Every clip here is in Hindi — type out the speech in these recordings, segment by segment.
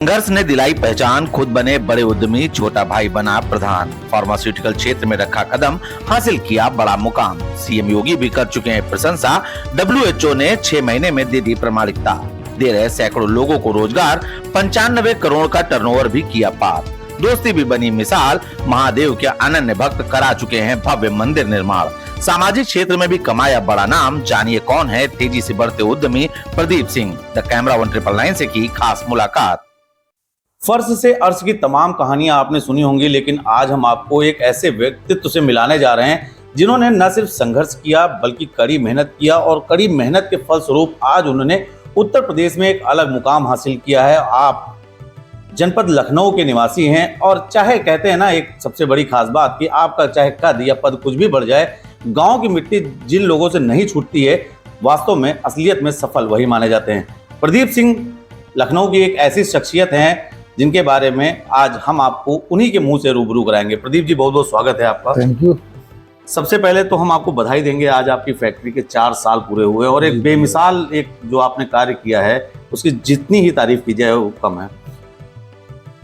संघर्ष ने दिलाई पहचान, खुद बने बड़े उद्यमी, छोटा भाई बना प्रधान। फार्मास्यूटिकल क्षेत्र में रखा कदम, हासिल किया बड़ा मुकाम। सीएम योगी भी कर चुके हैं प्रशंसा। डब्ल्यूएचओ ने 6 महीने में दे दी प्रमाणिकता। दे रहे सैकड़ों लोगों को रोजगार, 95 करोड़ का टर्नओवर भी किया पार। दोस्ती भी बनी मिसाल, महादेव के अनन्य भक्त करा चुके हैं भव्य मंदिर निर्माण। सामाजिक क्षेत्र में भी कमाया बड़ा नाम। जानिए कौन है तेजी से बढ़ते उद्यमी प्रदीप सिंह। द कैमरा 199 से की खास मुलाकात। फर्श से अर्श की तमाम कहानियां आपने सुनी होंगी, लेकिन आज हम आपको एक ऐसे व्यक्तित्व से मिलाने जा रहे हैं जिन्होंने न सिर्फ संघर्ष किया बल्कि कड़ी मेहनत किया, और कड़ी मेहनत के फलस्वरूप आज उन्होंने उत्तर प्रदेश में एक अलग मुकाम हासिल किया है। आप जनपद लखनऊ के निवासी हैं, और चाहे कहते हैं ना, एक सबसे बड़ी खास बात कि आपका चाहे कद या पद कुछ भी बढ़ जाए, गाँव की मिट्टी जिन लोगों से नहीं छूटती है, वास्तव में असलियत में सफल वही माने जाते हैं। प्रदीप सिंह लखनऊ की एक ऐसी शख्सियत हैं जिनके बारे में आज हम आपको उन्हीं के मुंह से रूबरू कराएंगे। प्रदीप जी, बहुत बहुत स्वागत है आपका। Thank you. सबसे पहले तो हम आपको बधाई देंगे, आज आपकी फैक्ट्री के 4 साल पूरे हुए, और एक बेमिसाल एक जो आपने कार्य किया है उसकी जितनी ही तारीफ की जाए वो कम है।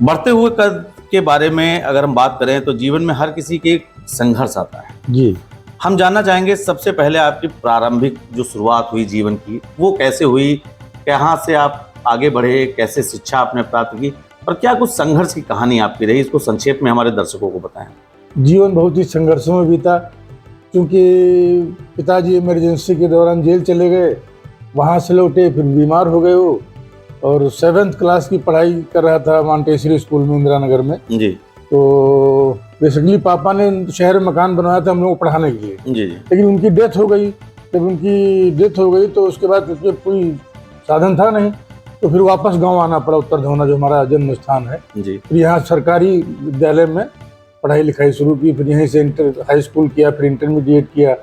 बढ़ते हुए कद के बारे में अगर हम बात करें तो जीवन में हर किसी के एक संघर्ष आता है जी। हम जानना चाहेंगे सबसे पहले आपकी प्रारंभिक जो शुरुआत हुई जीवन की, वो कैसे हुई, कहाँ से आप आगे बढ़े, कैसे शिक्षा आपने प्राप्त की, और क्या कुछ संघर्ष की कहानी आपकी रही, इसको संक्षेप में हमारे दर्शकों को बताएं। जीवन बहुत ही संघर्षों में बीता, क्योंकि पिताजी इमरजेंसी के दौरान जेल चले गए, वहाँ से लौटे फिर बीमार हो गए वो, और 7th क्लास की पढ़ाई कर रहा था मांटेसरी स्कूल में इंदिरा नगर में जी। तो बेसिकली पापा ने शहर में मकान बनवाया था हम लोग को पढ़ाने के लिए जी। लेकिन उनकी डेथ हो गई। जब उनकी डेथ हो गई तो उसके बाद उसमें कोई साधन था नहीं, तो फिर वापस गांव आना पड़ा, उत्तर धौना जो हमारा जन्म स्थान है जी। फिर यहाँ सरकारी विद्यालय में पढ़ाई लिखाई शुरू की, फिर यहीं से इंटर हाई स्कूल किया, फिर इंटरमीडिएट किया।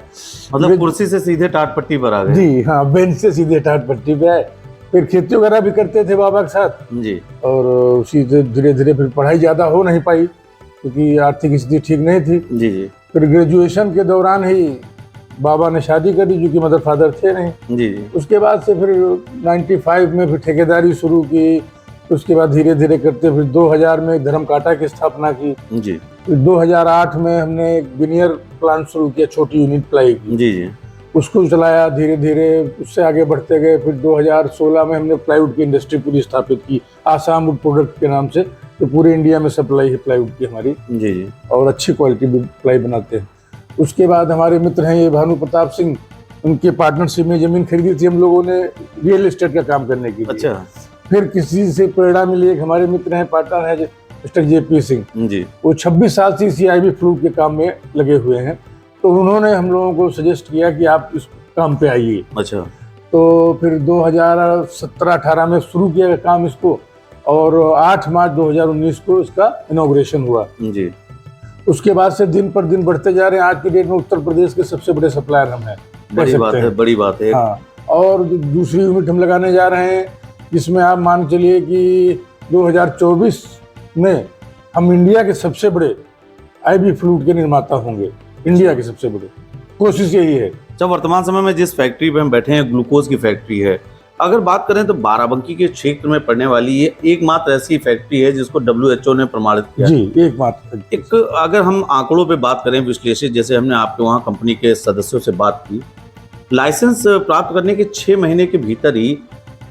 मतलब कुर्सी से सीधे टाट पट्टी पर आ गए। जी हाँ, बेंच से सीधे टाट पट्टी पे आए। फिर खेती वगैरह भी करते थे बाबा के साथ जी, और उसी से धीरे धीरे फिर पढ़ाई ज़्यादा हो नहीं पाई क्योंकि आर्थिक स्थिति ठीक नहीं थी जी जी। फिर ग्रेजुएशन के दौरान ही बाबा ने शादी करी, जो कि मदर फादर थे नहीं जी। उसके बाद से फिर 95 में फिर ठेकेदारी शुरू की। उसके बाद धीरे धीरे करते फिर 2000 में धर्म कांटा की स्थापना की जी। फिर 2008 में हमने एक विनियर प्लांट शुरू किया, छोटी यूनिट प्लाई की जी जी। उसको चलाया धीरे धीरे, उससे आगे बढ़ते गए। फिर 2016 में हमने प्लाईवुड की इंडस्ट्री पूरी स्थापित की, आसाम वुड प्रोडक्ट के नाम से, तो पूरे इंडिया में सप्लाई है प्लाईवुड की हमारी जी जी, और अच्छी क्वालिटी भी प्लाई बनाते हैं। उसके बाद हमारे मित्र हैं ये भानु प्रताप सिंह, उनके पार्टनरशिप में जमीन खरीदी थी हम लोगों ने रियल एस्टेट का काम करने की। अच्छा। फिर किसी से प्रेरणा मिली, एक हमारे मित्र हैं, पार्टनर है मिस्टर JP सिंह जी, वो 26 साल से CIB फ्लूट के काम में लगे हुए हैं, तो उन्होंने हम लोगों को सजेस्ट किया कि आप इस काम पे आइए। अच्छा। तो फिर 2017-18 में शुरू किया काम इसको, और 8 मार्च 2019 को इसका इनॉग्रेशन हुआ जी। उसके बाद से दिन पर दिन बढ़ते जा रहे हैं। आज की डेट में उत्तर प्रदेश के सबसे बड़े सप्लायर हम हैं। बड़ी बात है, बड़ी बात है। हाँ, और दूसरी यूनिट हम लगाने जा रहे हैं, जिसमें आप मान चलिए कि 2024 में हम इंडिया के सबसे बड़े IB फ्लूट के निर्माता होंगे, इंडिया के सबसे बड़े। कोशिश यही है। जब वर्तमान समय में जिस फैक्ट्री पे हम बैठे हैं, ग्लूकोज की फैक्ट्री है, अगर बात करें तो बाराबंकी के क्षेत्र में पड़ने वाली ये एकमात्र ऐसी फैक्ट्री है जिसको WHO ने प्रमाणित किया जी, एकमात्र। एक अगर हम आंकड़ों पे बात करें विश्लेषित, जैसे हमने आपके वहाँ कंपनी के सदस्यों से बात की, लाइसेंस प्राप्त करने के 6 महीने के भीतर ही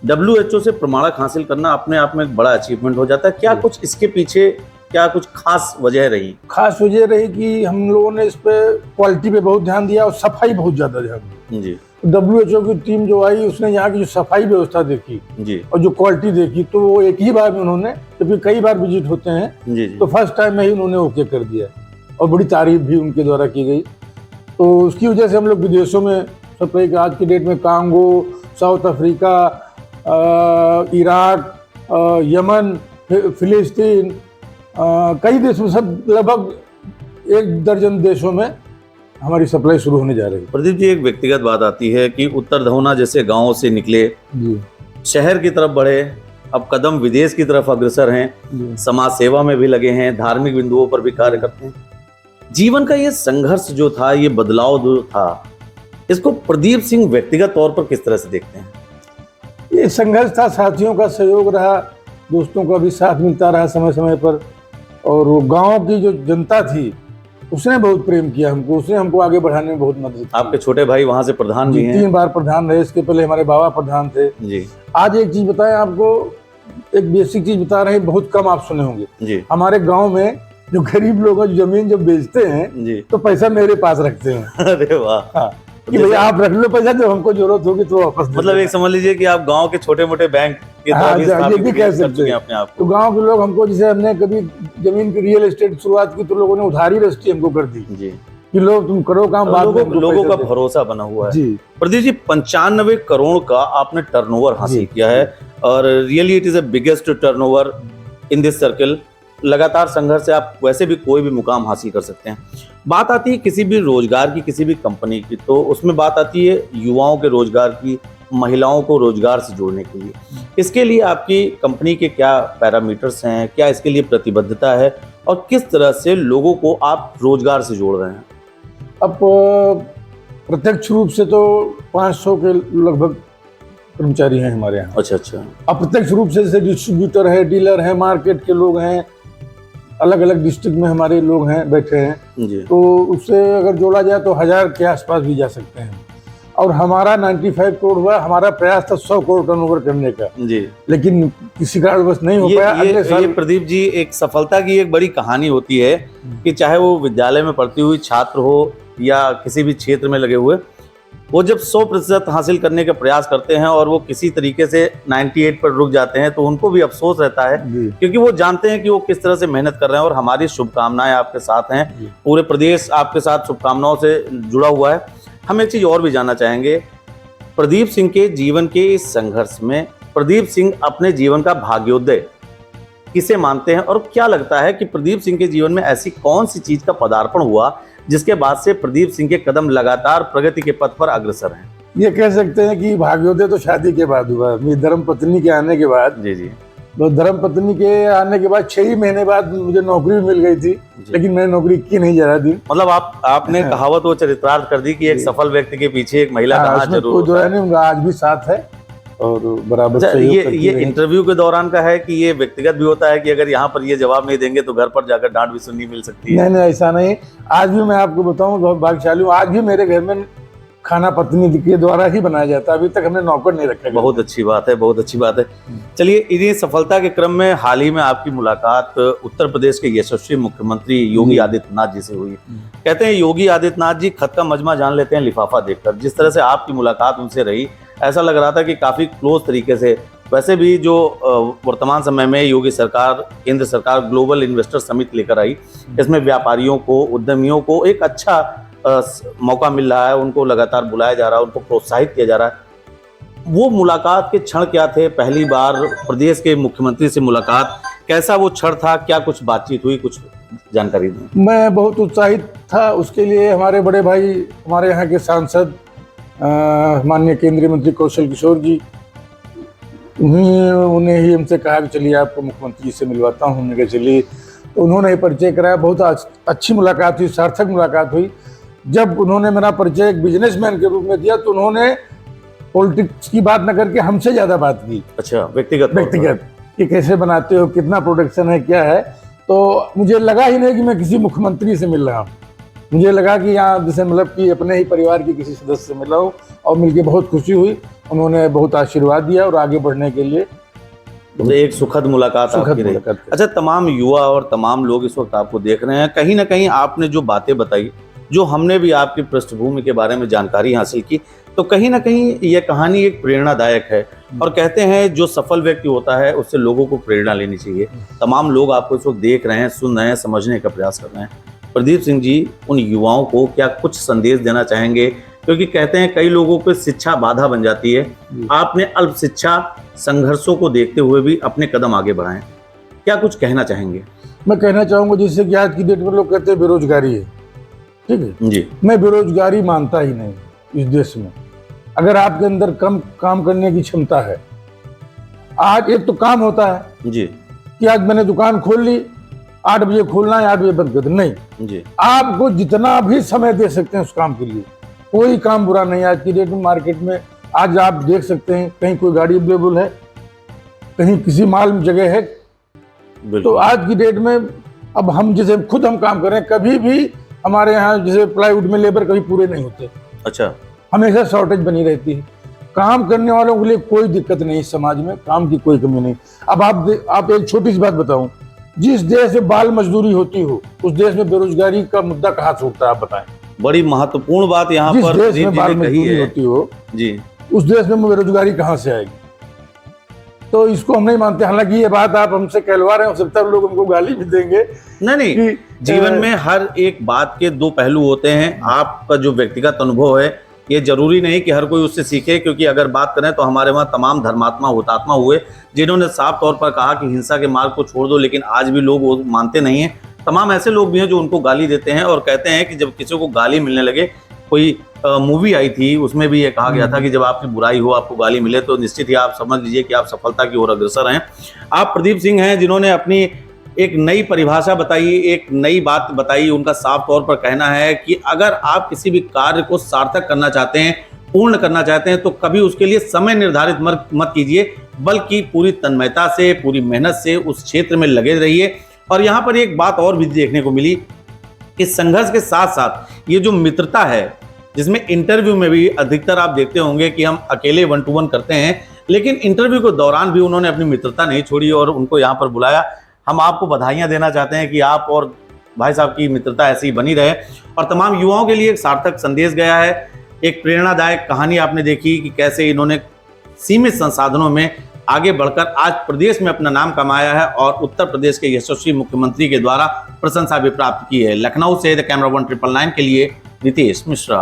WHO से प्रमाणक हासिल करना अपने आप में एक बड़ा अचीवमेंट हो जाता है। क्या कुछ इसके पीछे क्या कुछ खास वजह रही? खास वजह रही कि हम लोगों ने इस पे क्वालिटी पे बहुत ध्यान दिया और सफाई बहुत ज्यादा ध्यान दी जी। WHO की टीम जो आई, उसने यहाँ की जो सफाई व्यवस्था देखी जी, और जो क्वालिटी देखी, तो वो एक ही बार में उन्होंने, जबकि कई बार विजिट होते हैं जी जी, तो फर्स्ट टाइम में ही उन्होंने ओके कर दिया, और बड़ी तारीफ भी उनके द्वारा की गई। तो उसकी वजह से हम लोग विदेशों में सप्लाई, आज की डेट में Congo, south Africa, Iraq, Yemen, फिलिस्तीन, कई देशों, सब लगभग 1 दर्जन देशों में हमारी सप्लाई शुरू होने जा रही है। प्रदीप जी, एक व्यक्तिगत बात आती है कि उत्तर धौना जैसे गांवों से निकले जी, शहर की तरफ बढ़े, अब कदम विदेश की तरफ अग्रसर हैं, समाज सेवा में भी लगे हैं, धार्मिक बिंदुओं पर भी कार्य करते हैं। जीवन का ये संघर्ष जो था, ये बदलाव जो था, इसको प्रदीप सिंह व्यक्तिगत तौर पर किस तरह से देखते हैं? ये संघर्ष था, साथियों का सहयोग रहा, दोस्तों का भी साथ मिलता रहा समय समय पर, और वो गांव की जो जनता थी उसने बहुत प्रेम किया हमको, उसने हमको आगे बढ़ाने में बहुत मदद की। आपके छोटे भाई वहाँ से प्रधान भी हैं? 3 बार प्रधान रहे, इसके पहले हमारे बाबा प्रधान थे जी। आज एक चीज बताएं आपको, एक बेसिक चीज बता रहे हैं, बहुत कम आप सुने होंगे जी। हमारे गांव में जो गरीब लोग हैं, जो जमीन जब बेचते हैं जी। तो पैसा मेरे पास रखते हैं। अरे वाह। हाँ, कि भैया आप रख लो पैसा, जब हमको जरूरत होगी तो वापस दे मतलब देना। एक समझ लीजिए कि आप गांव के छोटे मोटे बैंक के हाँ, तरह भी ये स्थापित भी कह कर सकते चुके हैं हैं अपने आप तो को। गांव के लोग हमको, जैसे हमने कभी जमीन की रियल एस्टेट शुरुआत की तो लोगों ने उधारी रजिस्ट्री हमको कर दी जी। कि लोग तुम करो काम, बाद में हमको लोगों पैसे का दो। भरोसा बना हुआ है। जी प्रदीप जी, 95 करोड़ का आपने टर्नओवर हासिल किया है और really it is a biggest turnover in this circle. लगातार संघर्ष से आप वैसे भी कोई भी मुकाम हासिल कर सकते हैं। बात आती है किसी भी रोजगार की, किसी भी कंपनी की, तो उसमें बात आती है युवाओं के रोजगार की, महिलाओं को रोजगार से जोड़ने के लिए। इसके लिए आपकी कंपनी के क्या पैरामीटर्स हैं, क्या इसके लिए प्रतिबद्धता है और किस तरह से लोगों को आप रोजगार से जोड़ रहे हैं? अब प्रत्यक्ष रूप से तो 500 के लगभग कर्मचारी हैं हमारे यहाँ। अच्छा। अप्रत्यक्ष रूप से जैसे डिस्ट्रीब्यूटर है, डीलर है, मार्केट के लोग हैं, अलग अलग डिस्ट्रिक्ट में हमारे लोग हैं बैठे हैं जी। तो उससे अगर जोड़ा जाए तो 1000 के आसपास भी जा सकते हैं। और हमारा 95 करोड़ हुआ, हमारा प्रयास था 100 करोड़ टर्नओवर करने का जी। लेकिन किसी कारणवश नहीं हो पाया। अगले साल ये प्रदीप जी, एक सफलता की एक बड़ी कहानी होती है कि चाहे वो विद्यालय में पढ़ती हुई छात्र हो या किसी भी क्षेत्र में लगे हुए, वो जब 100% हासिल करने का प्रयास करते हैं और वो किसी तरीके से 98 पर रुक जाते हैं तो उनको भी अफसोस रहता है, क्योंकि वो जानते हैं कि वो किस तरह से मेहनत कर रहे हैं। और हमारी शुभकामनाएं आपके साथ हैं, पूरे प्रदेश आपके साथ शुभकामनाओं से जुड़ा हुआ है। हम एक चीज और भी जानना चाहेंगे, प्रदीप सिंह के जीवन के इस संघर्ष में प्रदीप सिंह अपने जीवन का भाग्योदय किसे मानते हैं और क्या लगता है कि प्रदीप सिंह के जीवन में ऐसी कौन सी चीज का पदार्पण हुआ जिसके बाद से प्रदीप सिंह के कदम लगातार प्रगति के पथ पर अग्रसर हैं? ये कह सकते हैं कि भाग्योदय तो शादी के बाद हुआ, मेरी धर्म पत्नी के आने के बाद। जी। तो धर्म पत्नी के आने के बाद 6 ही महीने बाद मुझे नौकरी भी मिल गई थी, लेकिन मैंने नौकरी की नहीं जरा दिन। मतलब आपने कहावत वो चरितार्थ कर दी कि एक सफल व्यक्ति के पीछे एक महिला का हाथ जरूर होता है। उनका आज भी साथ है और बराबर सहयोग करती ये है। इंटरव्यू के दौरान का है कि ये व्यक्तिगत भी होता है कि अगर यहाँ पर ये जवाब नहीं देंगे तो घर पर जाकर डांट भी सुननी मिल सकती है? नहीं, ऐसा नहीं। आज भी मैं आपको बताऊं, बहुत भाग्यशाली हूँ, आज भी मेरे घर में खाना पत्नी के द्वारा ही बनाया जाता है, अभी तक हमने नौकर नहीं रखा। बहुत अच्छी बात है, बहुत अच्छी बात है। चलिए, इन्हीं सफलता के क्रम में हाल ही में आपकी मुलाकात उत्तर प्रदेश के यशस्वी मुख्यमंत्री योगी आदित्यनाथ जी से हुई। कहते हैं योगी आदित्यनाथ जी खत का मजमा जान लेते हैं लिफाफा देखकर। जिस तरह से आपकी मुलाकात उनसे रही, ऐसा लग रहा था कि काफी क्लोज तरीके से। वैसे भी जो वर्तमान समय में योगी सरकार, केंद्र सरकार ग्लोबल इन्वेस्टर समिट लेकर आई, इसमें व्यापारियों को, उद्यमियों को एक अच्छा मौका मिल रहा है, उनको लगातार बुलाया जा रहा है, उनको प्रोत्साहित किया जा रहा है। वो मुलाकात के क्षण क्या थे? पहली बार प्रदेश के मुख्यमंत्री से मुलाकात, कैसा वो क्षण था? क्या कुछ बातचीत हुई? कुछ जानकारी दें। मैं बहुत उत्साहित था उसके लिए। हमारे बड़े भाई, हमारे यहाँ के सांसद माननीय केंद्रीय मंत्री कौशल किशोर जी, उन्हें ही हमसे कहा कि चलिए आपको मुख्यमंत्री से मिलवाता हूँ। हमने कहा चलिए, तो उन्होंने परिचय कराया। बहुत अच्छी मुलाकात हुई, सार्थक मुलाकात हुई। जब उन्होंने मेरा परिचय एक बिजनेसमैन के रूप में दिया तो उन्होंने पॉलिटिक्स की बात न करके हमसे ज्यादा बात की। अच्छा, व्यक्तिगत कि कैसे बनाते हो, कितना प्रोडक्शन है, क्या है। तो मुझे लगा ही नहीं कि मैं किसी मुख्यमंत्री से मिल रहा हूँ। मुझे लगा कि यहाँ जैसे मतलब कि अपने ही परिवार के किसी सदस्य से मिला हूँ और मिलके बहुत खुशी हुई। उन्होंने बहुत आशीर्वाद दिया और आगे बढ़ने के लिए तो एक सुखद मुलाकात आपकी रही। अच्छा, तमाम युवा और तमाम लोग इस वक्त आपको देख रहे हैं। कहीं ना कहीं आपने जो बातें बताई, जो हमने भी आपकी पृष्ठभूमि के बारे में जानकारी हासिल की, तो कहीं ना कहीं यह कहानी एक प्रेरणादायक है। और कहते हैं जो सफल व्यक्ति होता है उससे लोगों को प्रेरणा लेनी चाहिए। तमाम लोग आपको इस वक्त देख रहे हैं, सुन रहे हैं, समझने का प्रयास कर रहे हैं। प्रदीप सिंह जी, उन युवाओं को क्या कुछ संदेश देना चाहेंगे? क्योंकि कहते हैं कई लोगों पे शिक्षा बाधा बन जाती है। आपने अल्प शिक्षा संघर्षों को देखते हुए भी अपने कदम आगे बढ़ाएं, क्या कुछ कहना चाहेंगे? मैं कहना चाहूँगा, जैसे कि आज की डेट में लोग कहते हैं बेरोजगारी है, ठीक है जी। मैं बेरोजगारी मानता ही नहीं इस देश में। अगर आपके अंदर कम काम करने की क्षमता है, आज एक तो काम होता है जी कि आज मैंने दुकान खोल ली, 8 बजे खोलना है, 8 बजे बंद कर देना, नहीं जी। आपको जितना भी समय दे सकते हैं उस काम के लिए, कोई काम बुरा नहीं। आज की डेट में मार्केट में आज आप देख सकते हैं, कहीं कोई गाड़ी अवेलेबल है, कहीं किसी माल में जगह है। तो आज की डेट में अब हम जैसे खुद हम काम कर रहे हैं, कभी भी हमारे यहाँ जैसे प्लाईवुड में लेबर कभी पूरे नहीं होते। अच्छा, हमेशा शॉर्टेज बनी रहती है। काम करने वालों के लिए कोई दिक्कत नहीं, समाज में काम की कोई कमी नहीं। अब आप एक छोटी सी बात बताऊं, जिस देश में बाल मजदूरी होती हो उस देश में बेरोजगारी का मुद्दा कहाँ से उठता है, आप बताएं। बड़ी महत्वपूर्ण बात यहाँ पर जिस देश में बाल मजदूरी होती हो जी, उस देश में बेरोजगारी कहाँ से आएगी? तो इसको हम नहीं मानते। हालांकि ये बात आप हमसे कहलवा रहे हो, सकता है लोग हमको गाली भी देंगे। नहीं, जीवन में हर एक बात के दो पहलू होते हैं। आपका जो व्यक्तिगत अनुभव है, ये जरूरी नहीं कि हर कोई उससे सीखे, क्योंकि अगर बात करें तो हमारे वहाँ तमाम धर्मात्मा हुतात्मा हुए जिन्होंने साफ तौर पर कहा कि हिंसा के मार्ग को छोड़ दो, लेकिन आज भी लोग वो मानते नहीं हैं। तमाम ऐसे लोग भी हैं जो उनको गाली देते हैं और कहते हैं कि जब किसी को गाली मिलने लगे, कोई मूवी आई थी उसमें भी ये कहा गया था कि जब आपकी बुराई हो, आपको गाली मिले, तो निश्चित ही आप समझ लीजिए कि आप सफलता की ओर अग्रसर हैं। आप प्रदीप सिंह हैं जिन्होंने अपनी एक नई परिभाषा बताई, एक नई बात बताई। उनका साफ तौर पर कहना है कि अगर आप किसी भी कार्य को सार्थक करना चाहते हैं, पूर्ण करना चाहते हैं, तो कभी उसके लिए समय निर्धारित मत कीजिए, बल्कि पूरी तन्मयता से, पूरी मेहनत से उस क्षेत्र में लगे रहिए। और यहाँ पर एक बात और भी देखने को मिली कि संघर्ष के साथ साथ ये जो मित्रता है, जिसमें इंटरव्यू में भी अधिकतर आप देखते होंगे कि हम अकेले 1 to 1 करते हैं, लेकिन इंटरव्यू के दौरान भी उन्होंने अपनी मित्रता नहीं छोड़ी और उनको यहाँ पर बुलाया। हम आपको बधाइयाँ देना चाहते हैं कि आप और भाई साहब की मित्रता ऐसी ही बनी रहे और तमाम युवाओं के लिए एक सार्थक संदेश गया है। एक प्रेरणादायक कहानी आपने देखी कि कैसे इन्होंने सीमित संसाधनों में आगे बढ़कर आज प्रदेश में अपना नाम कमाया है और उत्तर प्रदेश के यशस्वी मुख्यमंत्री के द्वारा प्रशंसा भी प्राप्त की है। लखनऊ से द कैमरा 1 999 के लिए नितेश मिश्रा।